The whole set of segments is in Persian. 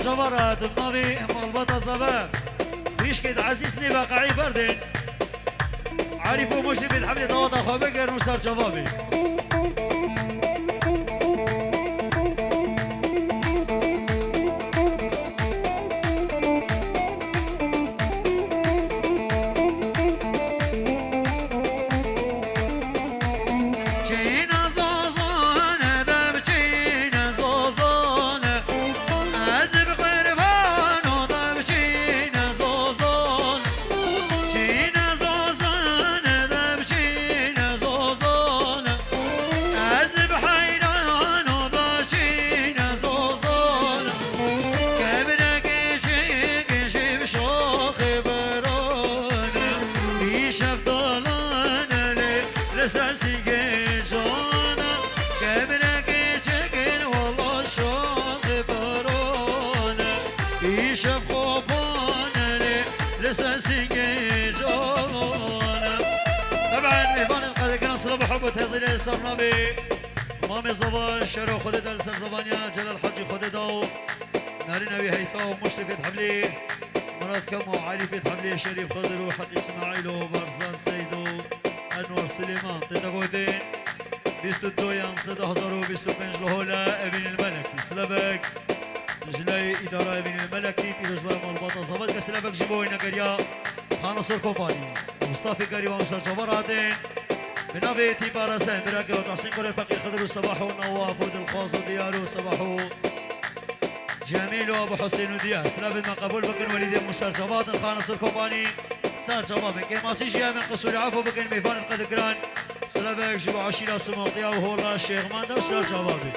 جوارات النبي ملبطة صباح فيش كده عزيزني بقعي بردين عارفوا مشرف الحمل ضوضة خبقر نصار جوابي تهضير السرنبي مامي زبان شرو خدد السرزبانيا جلال الحجي خددو نارينا بهيفا ومشرفة حملي مراد كمو عارفة حملي شريف خضر وحق اسماعيل وبرزان سيدو انور سليمان تتقودين بيستو الدويان صدى هزارو بيستو بنج لهولا ابن الملكي سلبك جلاي ادارة ابن الملكي بيرجبار مالباطة زبادك سلبك جيبوين قريا خانصر كومباني مصطفى قريبا وصل جبراتين بنابي تيبارا سين براكي وتحسين كوري فقير خضر الصباح ونواف ود الخاص وديارو صباحو جميل وابو حسين وديار سلاب المقبول بكن وليد مسار جبات خانصر كومباني سار جبات بكن ماسيشيا من قصور عفو بكن ميفان القدقران سلابك جبو عشيرة سموطيا وهو الله الشيخ ماندا وسار جبابي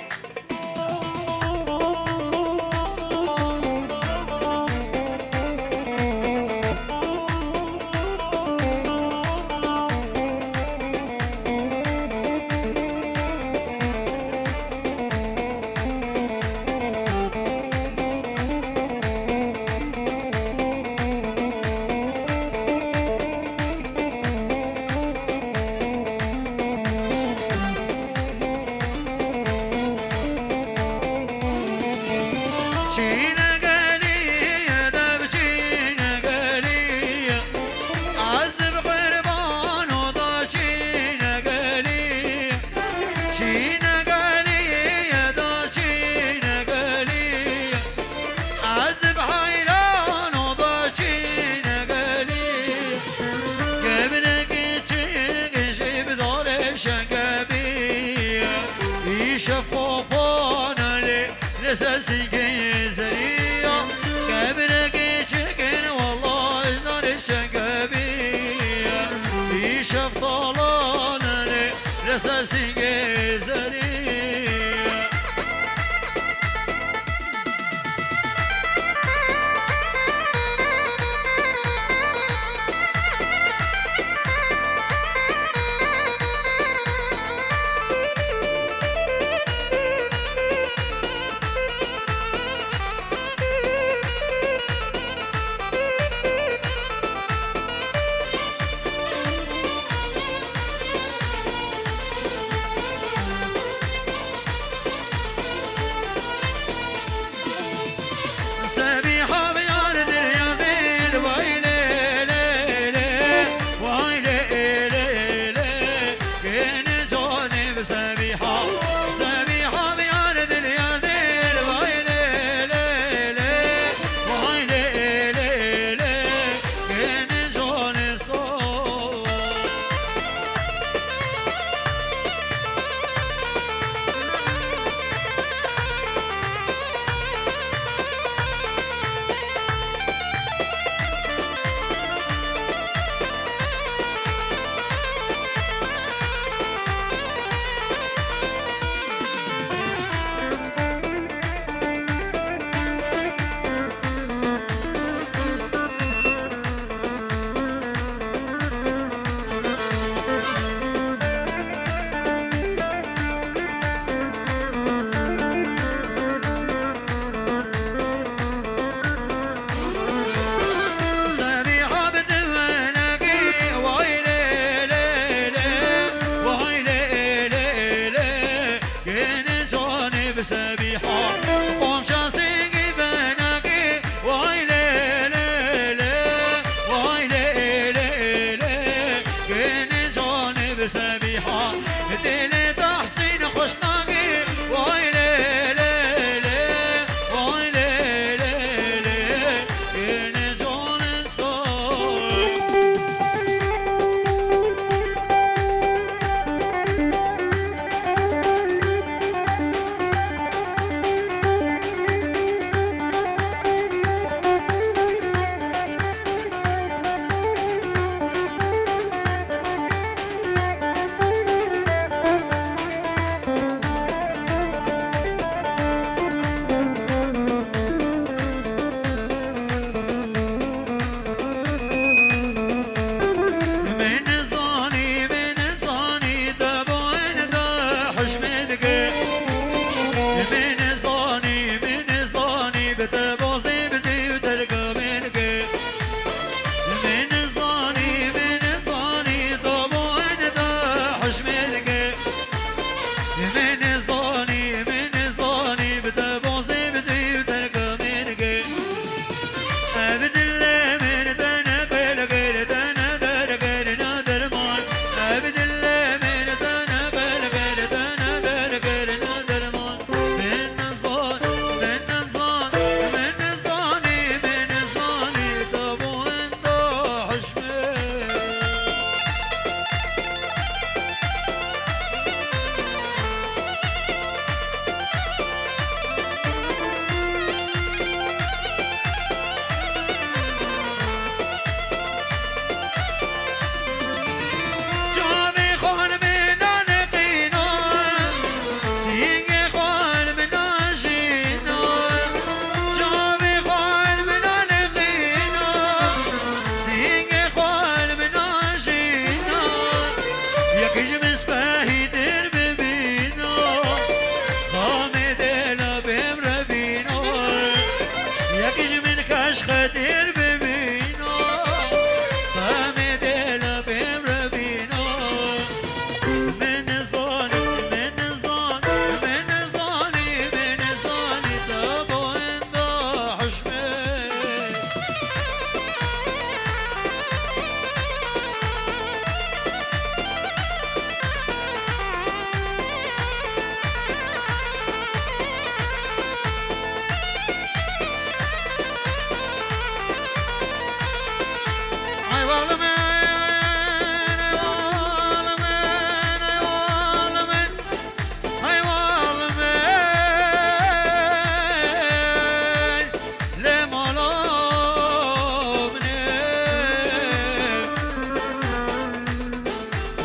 سرسي جزري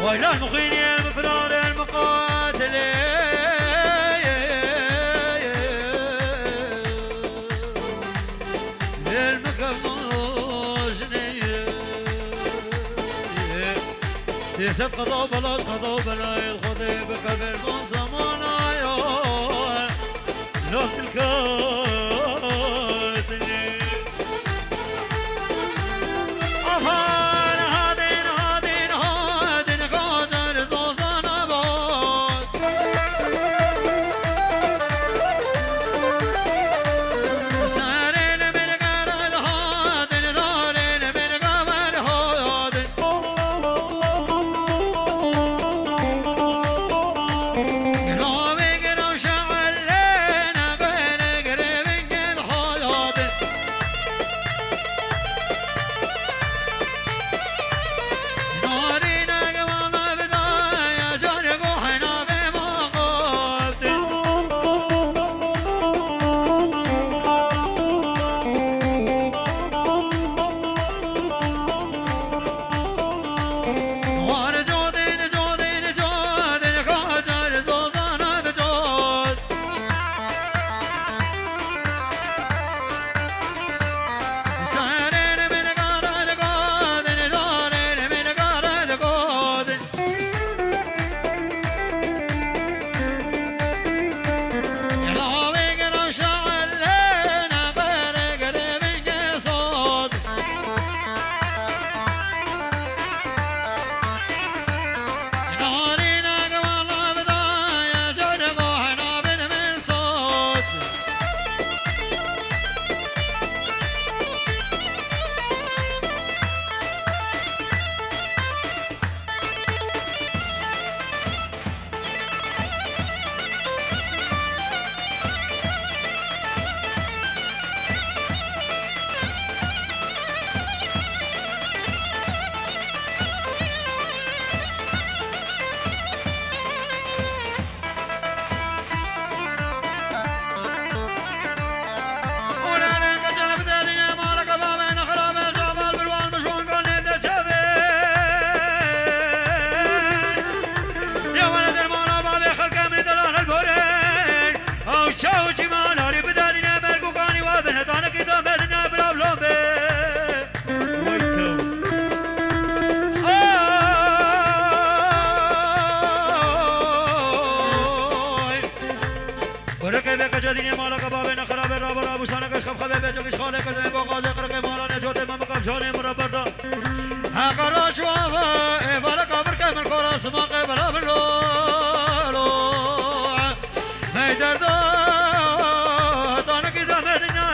ويلا المغيني المفرار المقام سياسات قضاء بلاد قضاء بلاي الخضي بكبر من زمان عيون لوت الكاتني أفان هادين هادين هادين غازر زوزان أباد سارين من قرد هادين دارين من قمر هادين جديني مالك بابنا خراب الراب ابو سنه كشخ خبيب جكش خالك كذا بقى ذكر كمالا نجوت ما مكب جاني مربردا هاكراش وافا بارك ابرك من كراس ما قبل بلو هاي دردا تانا كده مدينه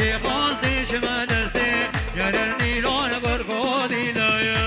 چی خواستی چه مدستی یارن نیران برخودی لایه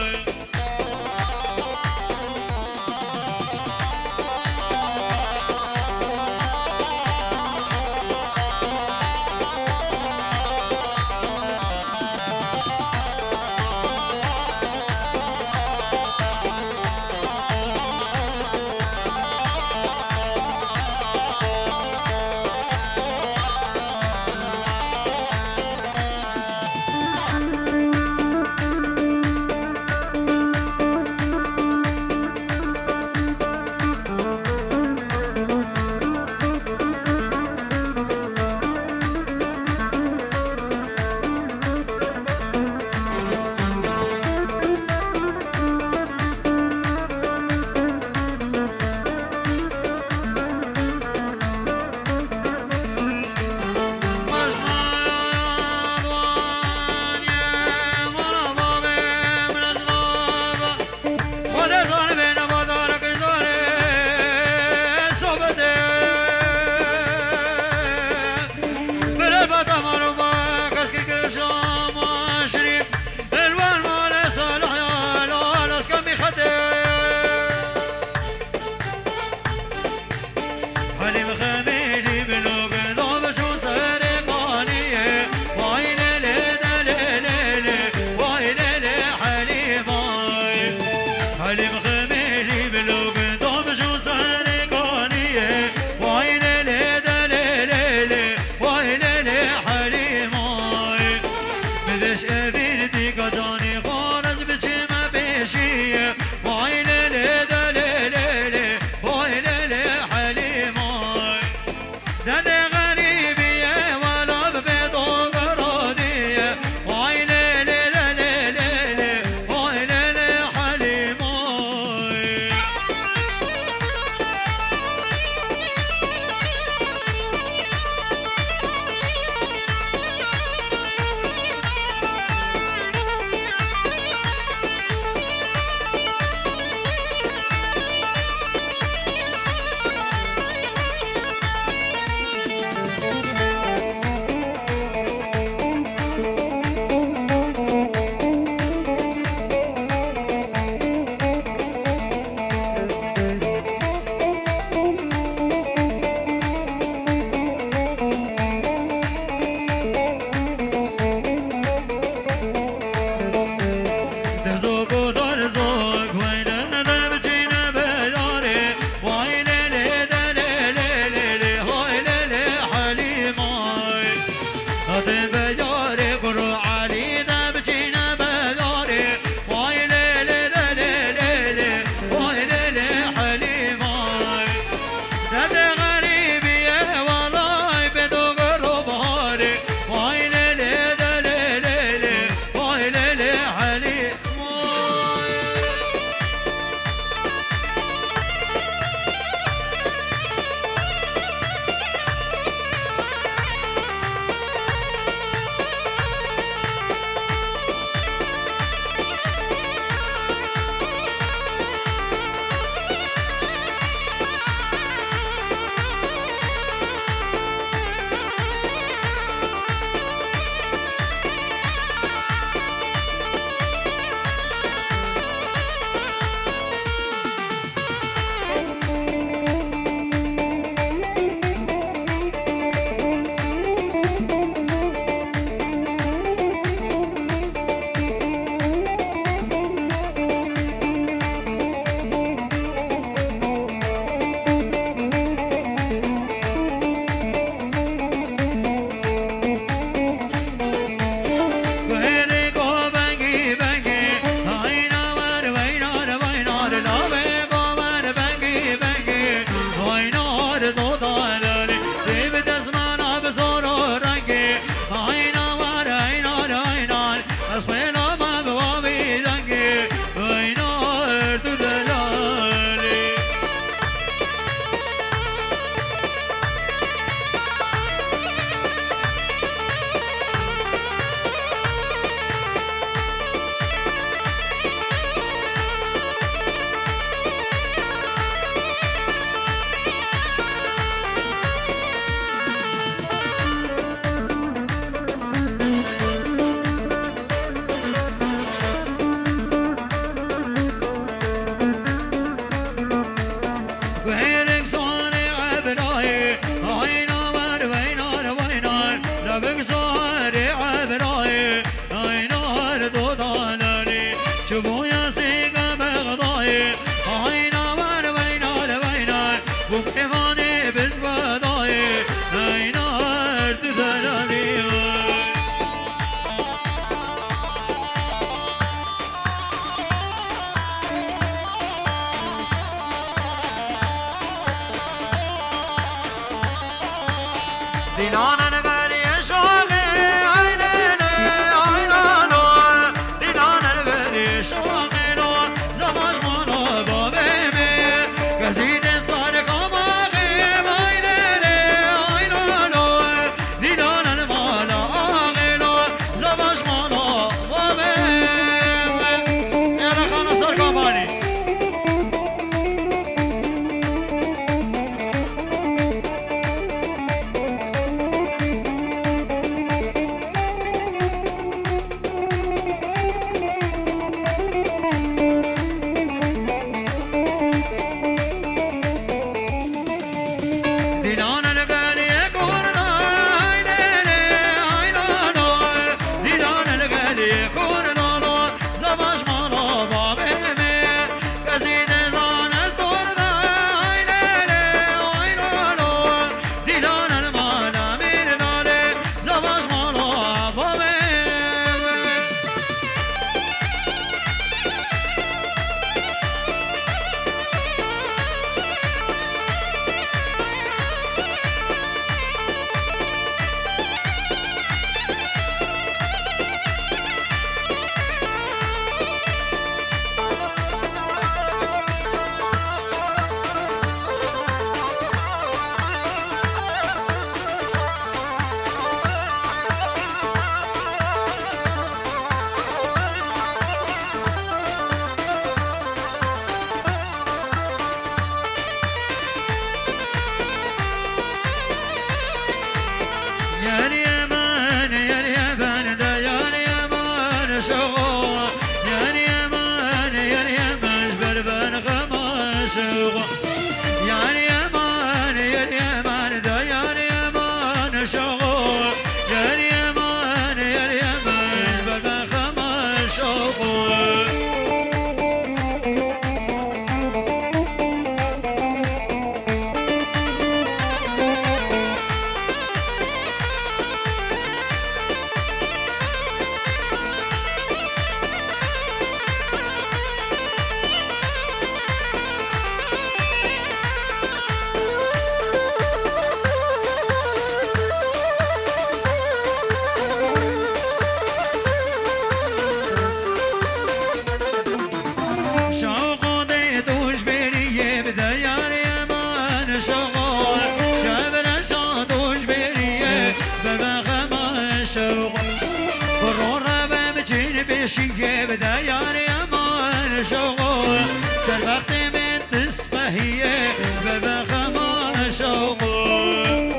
شيء بدا يا امان شغل سر وقت من تسبهيه بابا خما شغل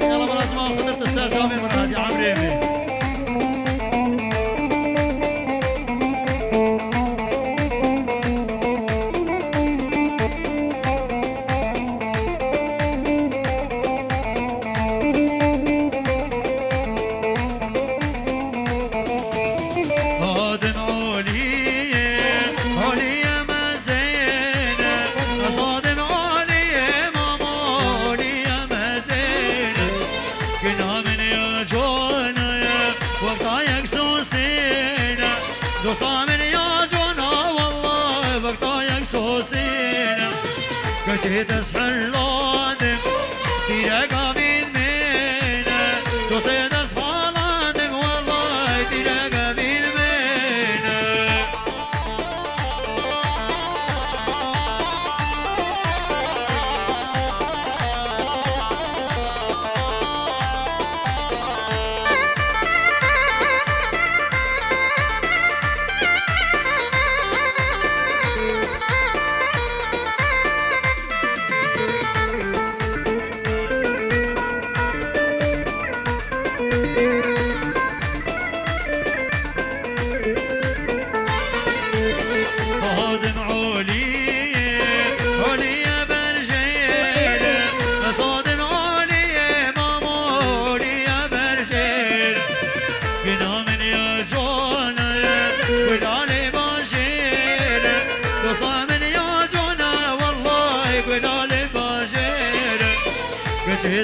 يلا براس ما خدرت السر جامي من هادي عمري تسحر لادم تيرقى من مينا تصيد اصحى لادم والله تيرقى من مينا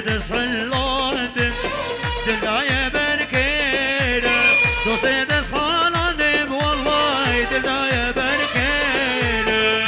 تصحى لادم دلدايا بركينا دوستي تصحى لادم والله دلدايا بركينا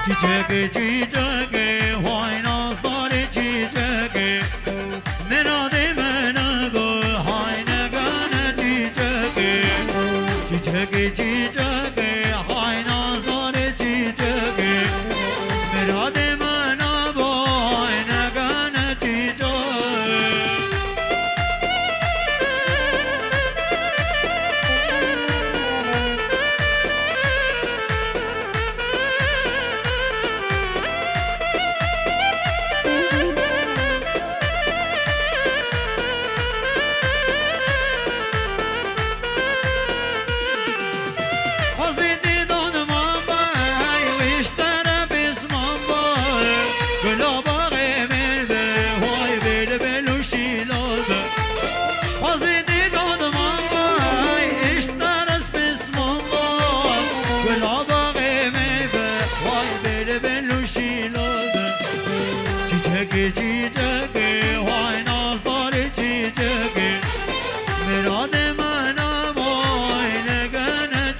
çiçeği vay nazları çiçeği Merade menago hayne gane çiçeği çiçeği hay nazları çiçeği Merade menago hayne gane çiçeği çiçeği vay nazları çiçeği Merade menam oyne gene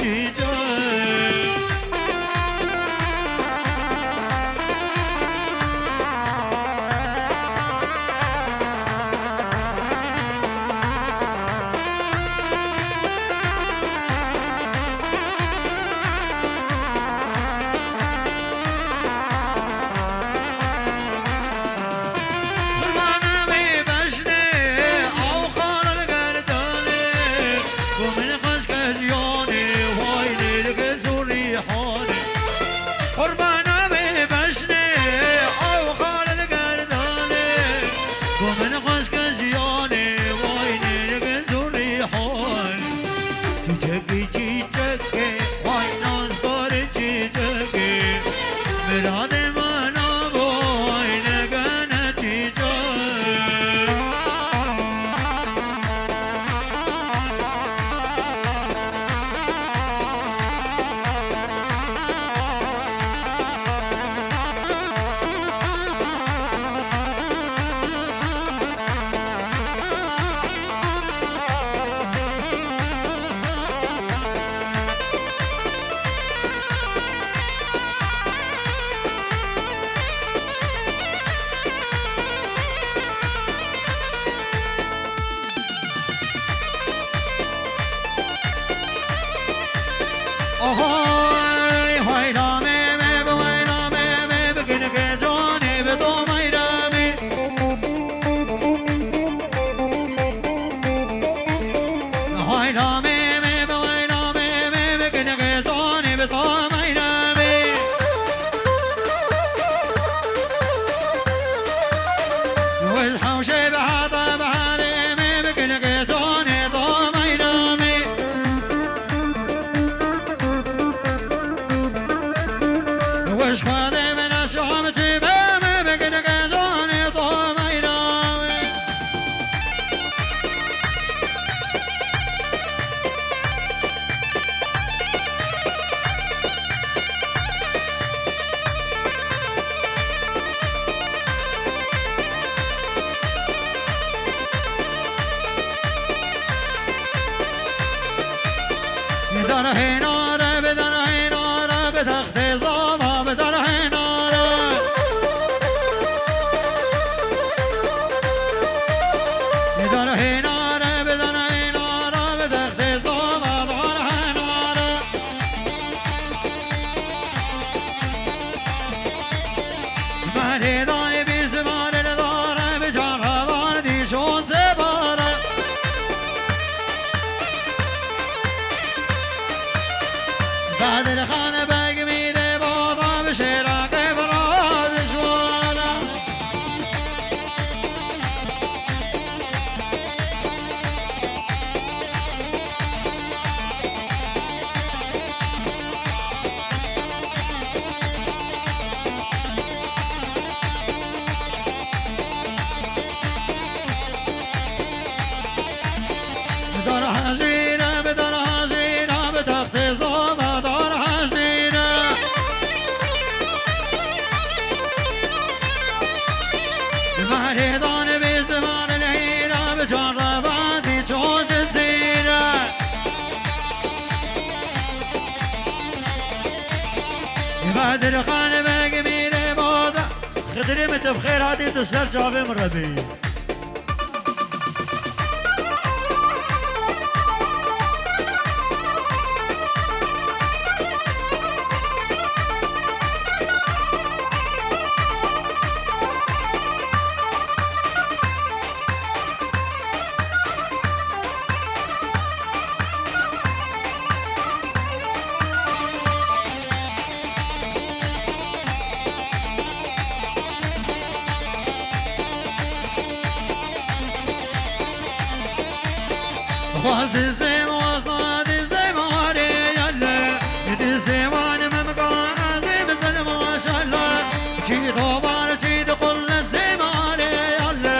çiçeği Ahoy, hoy da me begin ke jone be to mai da me. Hoy da me begin ke jone be to mai da me. Wal hawshe bahada bahare me begin ke jone to mai da me. وشخاده من الشام جيبه ما بقنا كزاني طومي ناوي بدر هيناره بدر هيناره بتخت زاما بدر هيناره بدر هيناره بدر هيناره بتخت زاما بدر هيناره مهدي بی زبان داره به جان خوان دیشون سباره بعد خانه بگ میره بابا به شیران که براد شوانه بدر حجیره بدر حجیره به تخت زاما دار حجیره مهدان به زمان الهیره به جان روانی چون جزیره بدر خانه خدريمة بخير هادي تسر جافي من ربي وازدي زي وازنا دي زي ماري يلا دي زي وانا ممقا زي بسل ما شاء الله جي دوبار جي دقل زي ماري يلا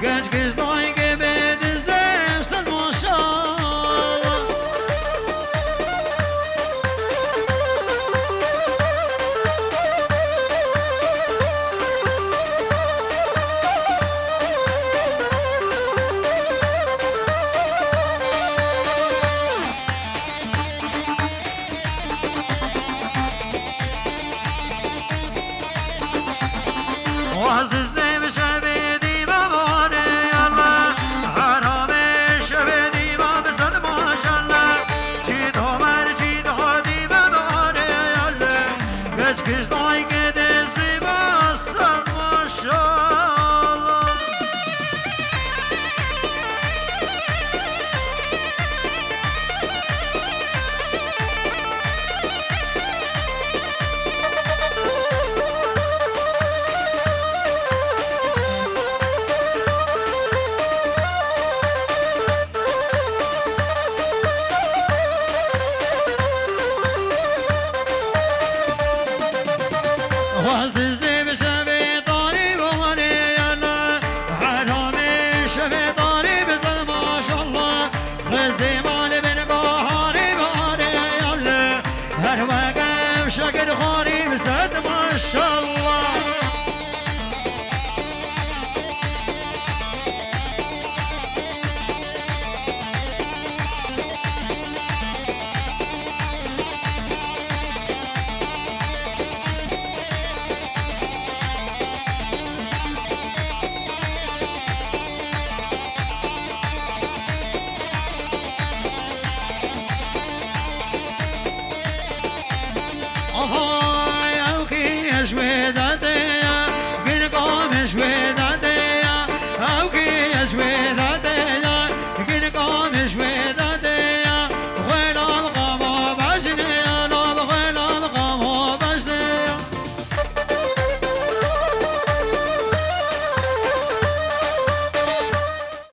قج قج ضاي قبيد زي بسل ما شاء الله وازدي زي بشبيدي بابوني يلا حرامي شبيدي ما بسل ما شاء الله جي دوبار جي دهودي بابوني يلا قج قج ضاي قبيد زي بسل ما شاء الله وازدي زي بشبي طاري بواني يلا حرامي شبي طاري بزل ما شاء الله خزي مالي بن قهاري بواني يلا هر وقف شكر خاري بسد ما